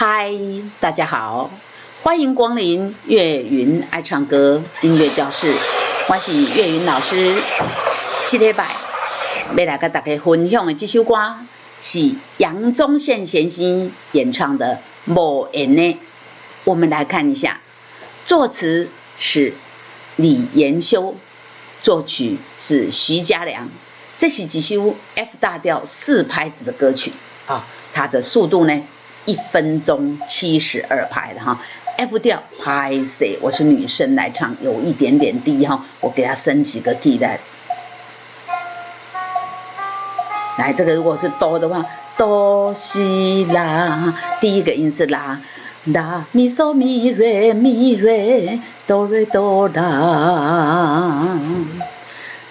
嗨，大家好，欢迎光临岳云爱唱歌音乐教室，我是岳云老师。这礼拜要来跟大家分享的这首歌是杨宗宪先生演唱的《无言的》。我们来看一下，作词是李延修，作曲是徐嘉良。这是几首 F 大调4拍子的歌曲啊，它的速度呢1分钟72拍的哈。F 调拍 C， 我是女生来唱，有一点点低哈，我给它升几个 key 来。来，这个如果是哆的话，哆西拉，第一个音是拉，拉咪嗦咪瑞咪瑞，哆瑞哆拉。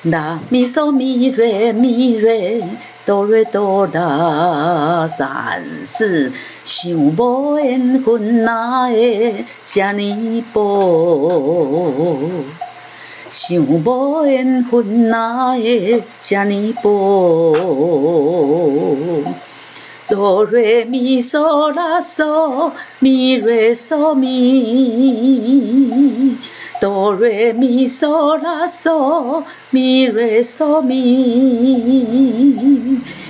拉咪嗦咪瑞咪瑞，哆瑞哆拉三四，想无缘分哪会这呢薄？想无缘分哪会这呢薄？哆瑞咪嗦拉嗦，咪瑞嗦咪。哆瑞咪嗦拉嗦，咪瑞嗦咪，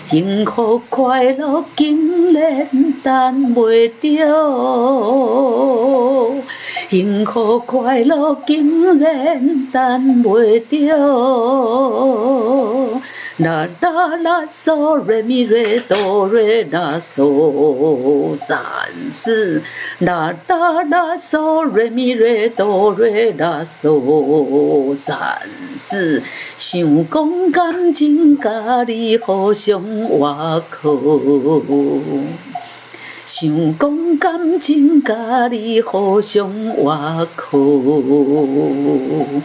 幸福快乐竟然等袂着，幸福快乐竟然等袂着。啦啦啦嗦瑞咪瑞哆瑞啦嗦三四，啦啦啦嗦瑞咪瑞哆瑞啦嗦三四，想讲感情甲你互相挖苦，想讲感情甲你互相挖苦。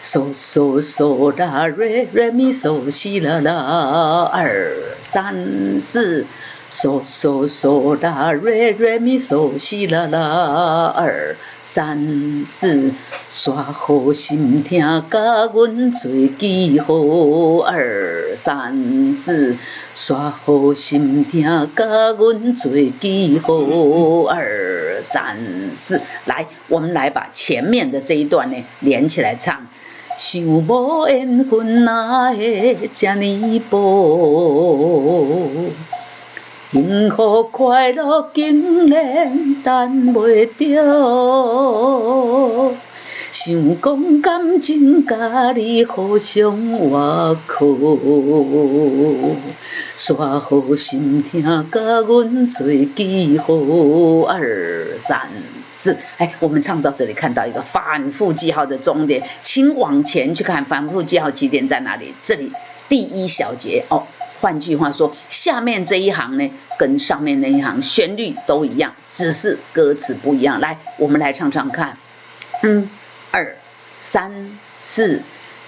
嗦嗦嗦啦瑞瑞咪嗦西啦啦2、3、4，嗦嗦嗦啦瑞瑞咪嗦西啦啦2、3、4，刷好心听甲阮做记号2、3、4，刷好心听甲阮做记号2、3、4。来，我们来把前面的这一段呢连起来唱。想无缘分哪会这呢薄？幸福快乐竟然等袂着，想讲感情甲你互相挖苦，刷好心听甲阮做记号2、3、4。哎，我们唱到这里，看到一个反复记号的终点，请往前去看反复记号起点在哪里？这里第一小节哦。换句话说，下面这一行呢，跟上面那一行旋律都一样，只是歌词不一样。来，我们来唱唱看，1、2、3、4。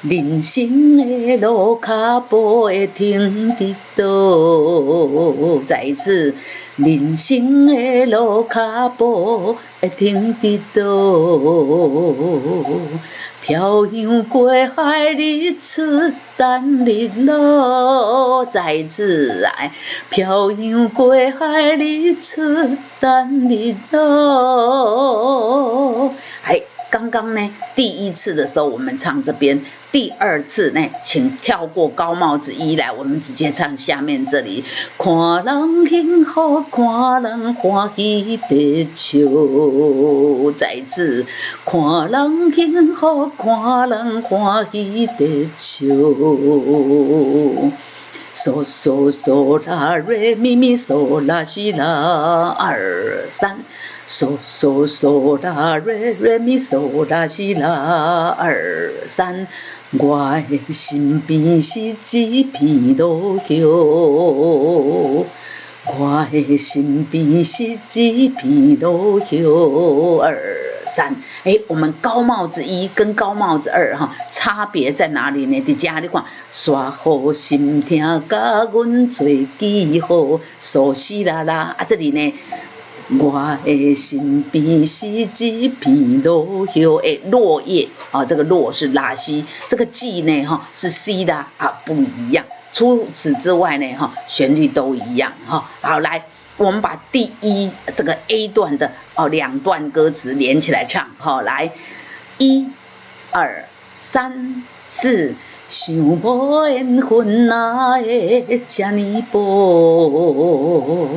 人生的路脚步会停伫倒，再一次，人生的路脚步会停伫倒，漂洋过海日出等日落，再一次来，漂洋过海日出等日落。哎，刚刚呢，第一次的时候我们唱这边，第二次呢，请跳过高帽子1来，我们直接唱下面这里。看人幸福，看人欢喜地笑，再一次，看人幸福，看人欢喜地笑。嗦嗦嗦啦瑞咪咪嗦啦西啦2、3，嗦嗦嗦啦瑞瑞咪嗦啦西啦2、3，我的身边是一片路叶，我的身边是一片路叶2、3。哎，我们高帽子1跟高帽子2哈，差别在哪里呢？伫遮你看，刷好心听甲阮做记号，嗦西啦啦啊，这里呢，我的身边是一片落叶，哎，落叶啊，这个落是拉西，这个记呢哈是西的啊，不一样。除此之外呢哈，旋律都一样哈。好，来。我们把第一这个 A 段的2段歌词连起来唱，来，1、2、3、4，想无缘分哪会这呢薄？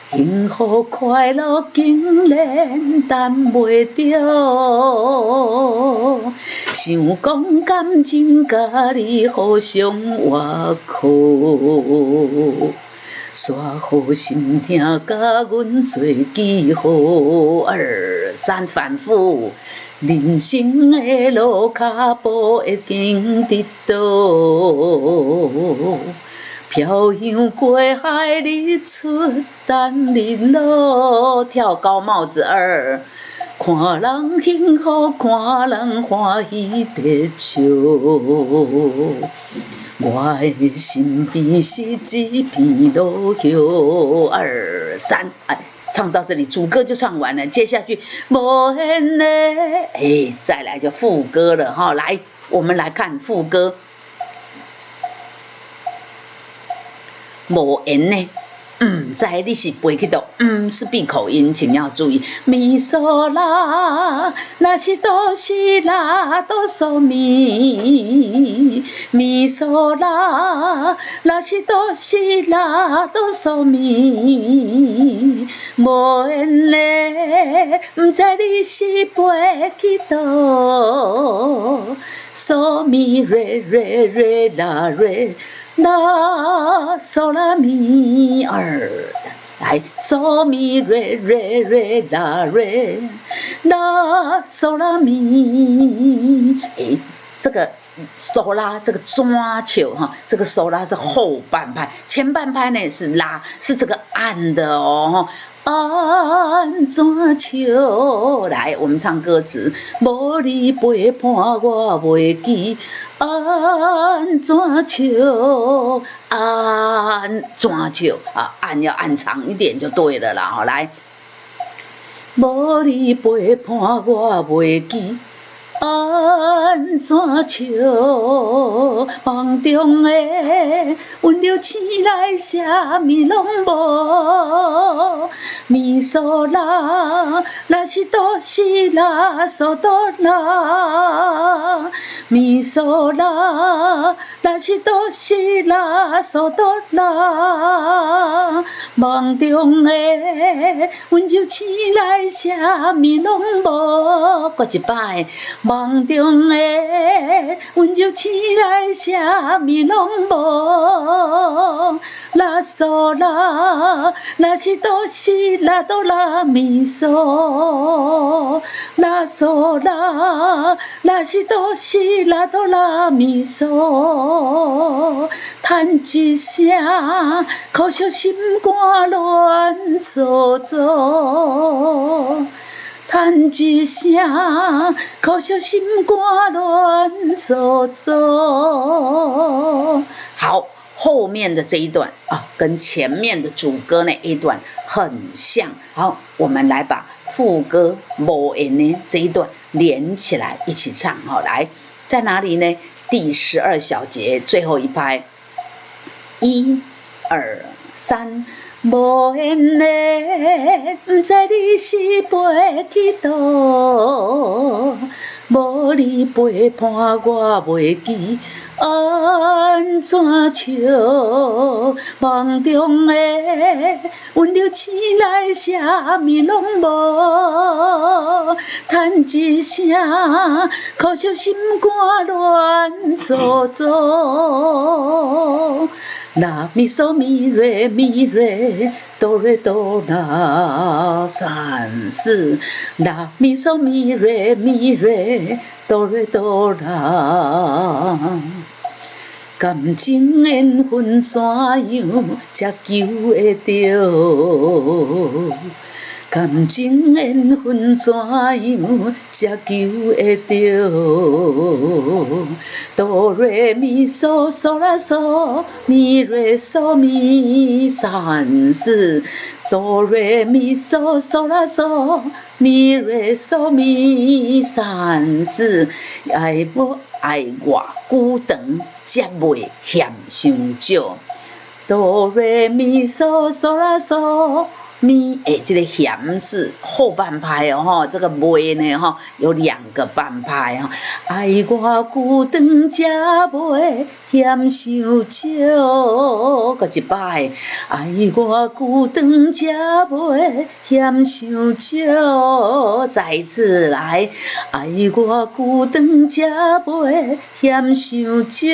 幸福快乐竟然等袂着，想讲感情甲你互相挖苦，煞好心痛甲阮做记号。2、3，反复。人生的路脚步会经得到，漂洋过海日出等日落。跳高帽子2，看人幸福，看人欢喜地笑。我的身边是一片路遥。2、3，唱到这里，主歌就唱完了。接下去，无缘的，再来就副歌了哈。来，我们来看副歌。无缘呢，在你是背去到，是闭口音，请要注意。咪嗦啦，那是哆西啦哆嗦咪，咪嗦啦，那是哆西啦哆嗦咪。无缘嘞，不知你是背去倒，嗦咪瑞瑞瑞啦瑞。啦嗦啦咪2，来嗦咪瑞瑞瑞啦瑞，啦嗦啦咪。这个嗦拉这个抓球哈，这个嗦拉是后半拍，前半拍呢是拉，是这个按的哦。安怎笑？来，我们唱歌词。无你陪伴我袂记，安怎笑？安怎笑？按要按长一点就对了啦。好，来。无你陪伴我袂记，安怎笑？梦中的温柔醒来，啥物拢无。咪嗦啦，那是哆西啦嗦哆啦。咪嗦啦，那是哆西啦嗦哆啦。梦中的温柔醒来，啥物拢无。搁一摆，梦中的温柔醒来，啥物拢无。啦嗦啦，那是哆西啦哆啦咪嗦。啦嗦啦，那是哆西啦哆啦咪嗦。叹一声，可惜心肝乱糟糟。叹一声，可惜心肝乱糟糟。好。后面的这一段跟前面的主歌那一段很像。好，我们来把副歌无缘呢这一段连起来一起唱。好，来，在哪里呢？第12小节最后一拍，1、2、3，无缘的，不知你是背去倒，无你陪伴我袂记。安怎笑？梦中的温柔醒来，啥物拢无。叹一声，可惜心肝乱糟糟。啦咪嗦咪瑞咪瑞哆瑞哆啦3、4，啦咪嗦咪瑞咪瑞哆瑞哆啦。感情缘分怎样才求会着？感情缘分怎样才求会着？哆来咪嗦嗦啦嗦，咪来嗦咪3、4，哆来咪嗦嗦啦嗦，咪来嗦咪3、4，爱我久长，才袂嫌伤少。哆来咪嗦嗦啦嗦。咪诶，这个弦是后半拍哦，吼，这个尾呢，吼，有2个半拍哈。爱我久长才袂嫌伤少，搁一摆。爱我久长才袂嫌伤少，再一次来。爱我久长才袂嫌伤少。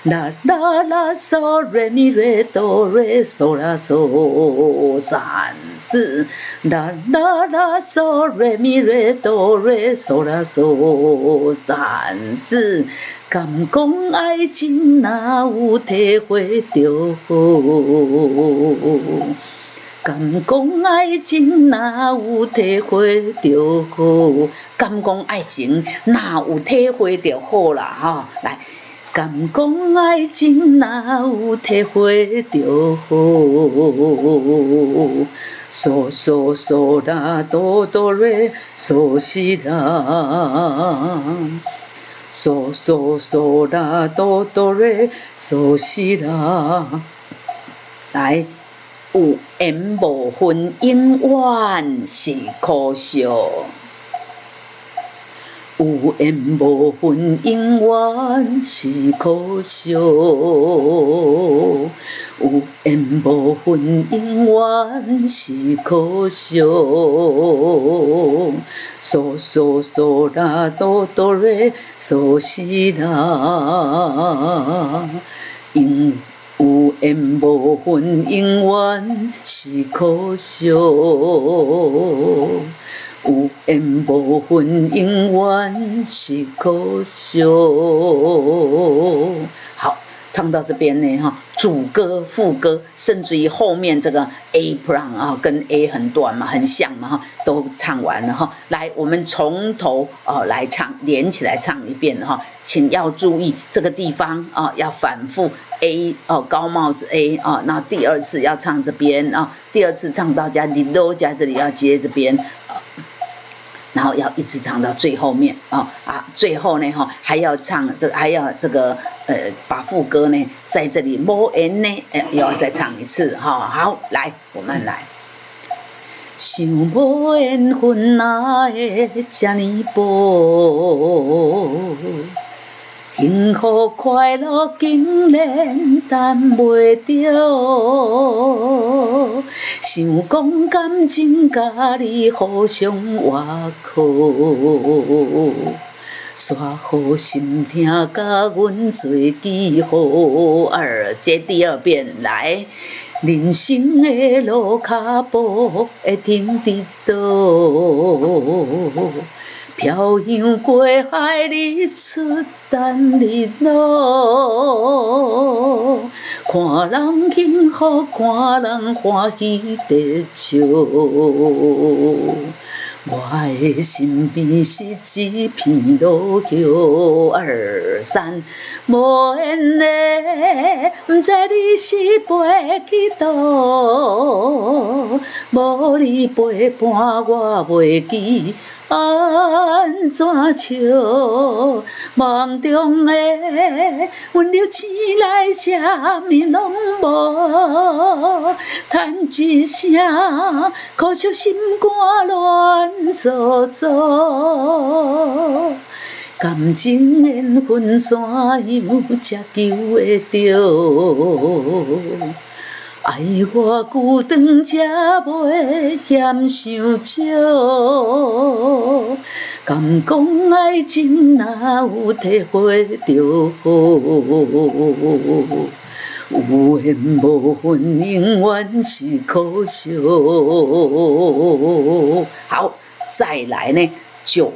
啦啦啦嗦瑞咪瑞哆瑞嗦啦嗦三四，啦啦啦嗦瑞咪瑞哆瑞嗦啦嗦三四。敢讲爱情哪有体会着好？敢讲爱情哪有体会着好？敢讲爱情哪有体会着好啦？哈，来。敢讲爱情哪有体会着好？嗦嗦嗦啦哆哆瑞嗦西啦，嗦嗦嗦啦哆哆瑞嗦西啦。来，有缘无分，永远是可笑。有缘无分，永远是可笑。有缘无分，永远是可笑。嗦嗦嗦啦哆哆瑞嗦西啦。有缘无分，永远是可笑。有缘无分，永远是可笑。好，唱到这边呢，哈，主歌、副歌，甚至于后面这个 A prime 啊，跟 A 很短嘛，很像嘛，哈，都唱完了哈。来，我们从头来唱，连起来唱一遍哈，请要注意这个地方啊，要反复 A 高帽子 A 啊，那第二次要唱这边啊，第二次唱到加里哆加这里要接这边。然后要一直唱到最后面最后呢还要唱这个，还要这个把副歌呢在这里无缘呢又要再唱一次好，来，我们来。想无缘分哪会这呢薄？幸福快乐竟然等袂着，想讲感情甲你互相挖苦，煞好心痛甲阮做记号。接第二遍来。人生的路脚步会停伫倒？漂洋过海，日出等日落，看人幸福，看人欢喜地笑。我的身边是一片路桥，2、3，无缘的，不知你是飞去倒，无你陪伴我袂记。安怎笑？梦中的温柔醒来，啥物拢无，叹一声，苦笑心肝乱糟糟。感情缘分怎样才求会着？爱我久长才袂嫌伤少，敢讲爱情哪有体会着好？有缘无分，永远是可笑。好，再来呢，就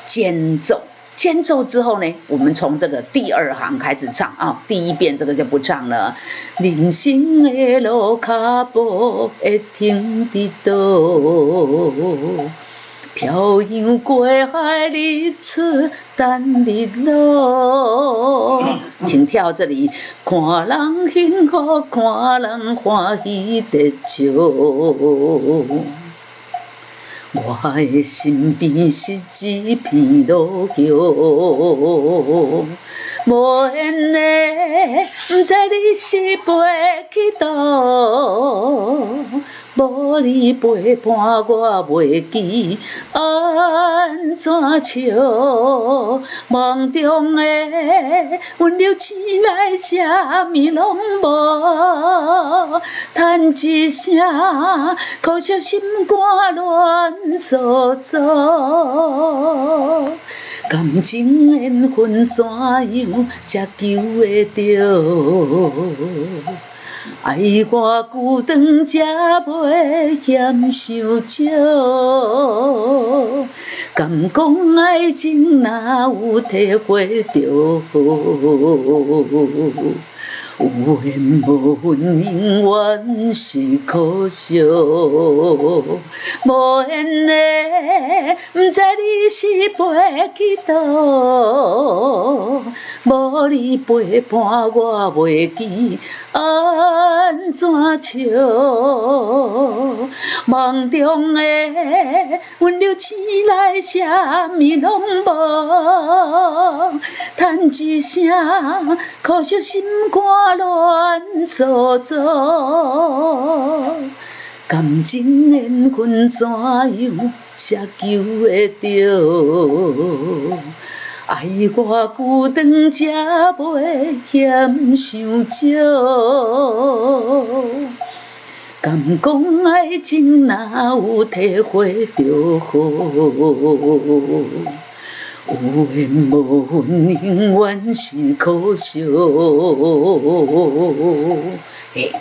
间奏。间奏之后呢，我们从这个第2行开始唱第一遍这个就不唱了。人生的路脚步会停伫倒？漂洋过海，日出等日落。请跳这里，看人幸福，看人欢喜地笑。我的身边是一片路桥，无缘的，不知你是飞去倒，无你陪伴我袂记安怎笑。梦中的温柔醒来，啥物拢无，叹一声，可惜心肝乱糟糟。感情缘分怎样才求会着？爱我久长才袂嫌伤少。敢讲爱情哪有体会着？有缘无份，永远是可惜。无缘的，不知你是飞去倒，无你陪伴我袂记安怎笑。梦中的温柔醒来，啥物拢无，叹一声，可惜心肝乱糟糟。感情缘分怎样才求会着？爱我久长才袂嫌伤少。敢讲爱情哪有体会着？有缘无份，永远是可惜。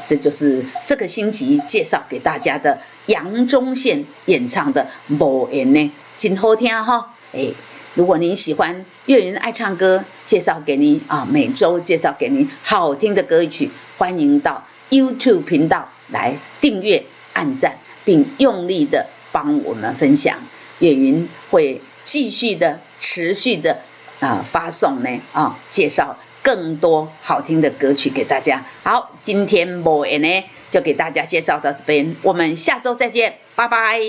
这就是这个星期介绍给大家的杨宗宪演唱的《无缘》呢，真好听哈。如果您喜欢粤语人爱唱歌，介绍给您每周介绍给您好听的歌曲，欢迎到 YouTube 频道来订阅、按赞，并用力的帮我们分享。粤云会继续的、持续的发送呢介绍更多好听的歌曲给大家。好，今天无缘呢就给大家介绍到这边，我们下周再见，拜拜。